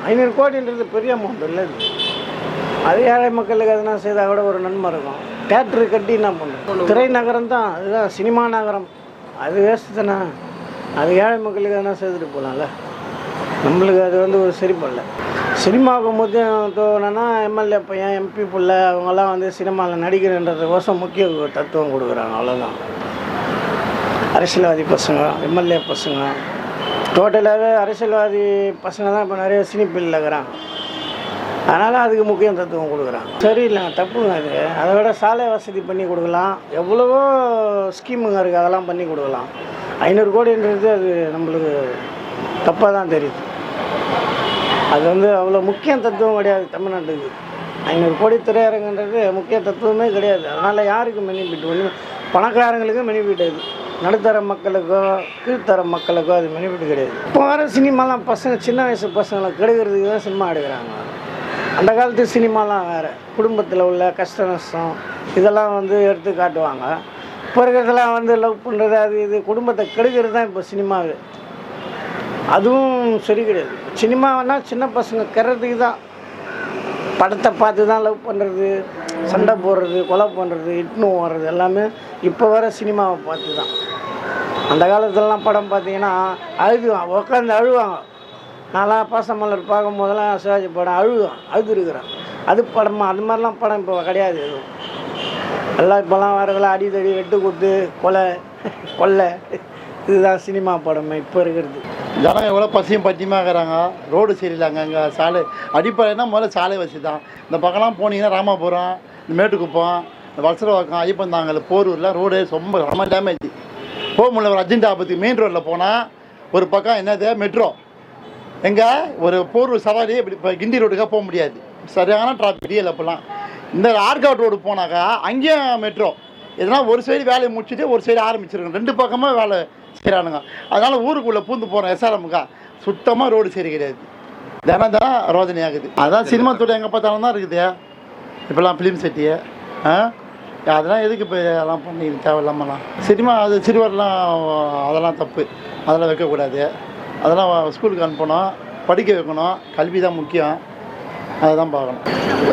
500 கோடின்றது பெரிய அமௌண்ட் இல்லை இது. அது ஏழை மக்களுக்கு எதனா செய்தால் கூட ஒரு நன்மை இருக்கும். தேட்டரு கட்டி என்ன பண்ணுறோம், திரை நகரம் தான், அதுதான் சினிமா நகரம். அது வேஸ்ட்டு தானே. அது ஏழை மக்களுக்கு எதனா செய்துட்டு போகலாம்ல. நம்மளுக்கு அது ஒரு சரிப்படல. சினிமாவுக்கு மொத்தம் தோணுன்னா எம்எல்ஏ பையன், எம்பி பிள்ளை அவங்கெல்லாம் சினிமாவில் நடிக்கிறன்றதுக்கோசம் முக்கிய தத்துவம் கொடுக்குறாங்க, அவ்வளோதான். அரசியல்வாதி பசங்க, எம்எல்ஏ பசங்க, டோட்டலாகவே அரசியல்வாதி பசங்க தான் இப்போ நிறைய சினிஃபீல்டில் இருக்கிறாங்க. அதனால் அதுக்கு முக்கிய தத்துவம் கொடுக்குறாங்க. சரியில்லைங்க, தப்புங்க அது. அதை விட சாலை வசதி பண்ணி கொடுக்கலாம், எவ்வளவோ ஸ்கீமுங்க இருக்குது, அதெல்லாம் பண்ணி கொடுக்கலாம். 500 கோடின்றது அது நம்மளுக்கு தப்பாக தான் தெரியுது. அது அவ்வளோ முக்கிய தத்துவம் கிடையாது தமிழ்நாட்டுக்கு. 500 கோடி திரையரங்குன்றது முக்கிய தத்துவமே கிடையாது. அதனால் யாருக்கு பெனிஃபிட்? ஒன்று பணக்காரங்களுக்கு பெனிஃபிட், அது நடுத்தர மக்களுக்கோ கீழ்த்தர மக்களுக்கோ அது பெனிஃபிட் கிடையாது. இப்போ வர சினிமாலாம் பசங்க, சின்ன வயசு பசங்களை கெடுக்கிறதுக்கு தான் சினிமா எடுக்கிறாங்க. அந்த காலத்து சினிமாலாம் வேறு, குடும்பத்தில் உள்ள கஷ்ட நஷ்டம் இதெல்லாம் எடுத்து காட்டுவாங்க. இப்போ இருக்கிறதெல்லாம் லவ் பண்ணுறது, அது இது குடும்பத்தை கெடுக்கிறது தான் இப்போ சினிமாவே. அதுவும் சரி கிடையாது. சினிமாவனா சின்ன பசங்க கெடுறதுக்கு தான். படத்தை பார்த்து தான் லவ் பண்ணுறது, சண்டை போடுறது, கொலை பண்ணுறது, இட்னு ஓடுறது எல்லாமே இப்போ வர சினிமாவை பார்த்து தான். அந்த காலத்துலலாம் படம் பார்த்தீங்கன்னா உட்காந்து அழுவாங்க. நான்லாம் பாசமலர் பார்க்கும் போதெல்லாம் சிவாஜி படம் அழுதுருக்குறேன். அது படமாக அது மாதிரிலாம் படம் இப்போ கிடையாது எதுவும். எல்லாம் இப்போலாம் வரதெல்லாம் அடிதடி, வெட்டு குத்து, கொலை, இதுதான் சினிமா படமே இப்போ இருக்கிறது. ஜனம் எவ்வளோ பசியும் பட்டியமாக இருக்கிறாங்க. ரோடு சரியில்லைங்க. அங்கே சாலை அடிப்படைனா முதல்ல சாலை வசதி தான். இந்த பக்கம்லாம் போனீங்கன்னா ராமாபுரம், இந்த மேட்டுக்குப்பம், இந்த வலசரவாக்கம், ஐயப்பந்தாங்கல், போரூரில் ரோடு ரொம்ப டேமேஜ். போக முடியல. ஒரு அர்ஜென்ட் ஆபத்துக்கு மெயின் ரோட்டில் போனால் ஒரு பக்கம் என்னது மெட்ரோ, எங்கே ஒரு போரூர் சவாரி இப்படி இப்போ கிண்டி ரோடுக்காக போக முடியாது, சரியான டிராஃபிக் இல்லை. இப்போலாம் இந்த ஆர்காட் ரோடு போனாக்கா அங்கேயும் மெட்ரோ. எதனா ஒரு சைடு வேலையை முடிச்சுட்டு ஒரு சைடு ஆரம்பிச்சிருக்கோம். 2 பக்கமும் வேலை செய்கிறானுங்க. அதனால் ஊருக்குள்ளே பூந்து போகிறோம் எஸ்ஆர்எம்முக்கா சுத்தமாக ரோடு சரி கிடையாது. தினம் தான் ரோதனை ஆகுது. அதான் சினிமா துறை எங்கே பார்த்தாலும் தான் இருக்குது. இப்போலாம் ஃபிலிம் செட்டியை அதெல்லாம் எதுக்கு இப்போ அதெல்லாம் பண்ணி தேவையில்லாமலாம் சினிமா அது சிறுவர்லாம் அதெல்லாம் தப்பு. அதெல்லாம் வைக்கக்கூடாது. அதெல்லாம் ஸ்கூலுக்கு அனுப்பணும், படிக்க வைக்கணும். கல்வி தான் முக்கியம். அதை தான் பார்க்கணும்.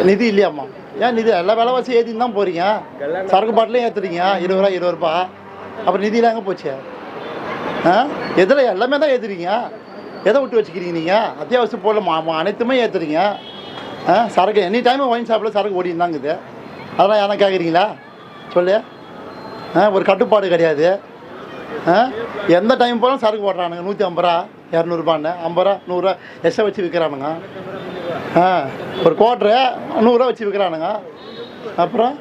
நிதி இல்லையாம்மா? ஏன் நிதி எல்லா விலைவாசி ஏற்றின்னு தான் போகிறீங்க. சரக்கு பாட்டிலையும் ஏற்றுறீங்க 20 ரூபா. அப்புறம் நிதியெலாம் எங்கே போச்சு? எதில் எல்லாமே தான் ஏற்றுறீங்க. எதை விட்டு வச்சுக்கிறீங்க நீங்கள்? அத்தியாவசியம் போடல அனைத்துமே ஏற்றுறீங்க. சரக்கு எனி டைம் ஒயின் ஷாப்பில் சரக்கு ஓடின்னு தாங்குது. அதெல்லாம் யாரும் கேட்குறீங்களா? சொல்லு. ஒரு கட்டுப்பாடு கிடையாது. எந்த டைம் போனாலும் சரக்கு போடுறானுங்க. 150 ரூபா, 200 ரூபான்னு, 50 ரூபா, 100 ரூபா எக்ஸ்ட்ரா வச்சு விற்கிறானுங்க. ஒரு குவார்ட்ரு 100 ரூபா வச்சு விற்கிறானுங்க. அப்புறம்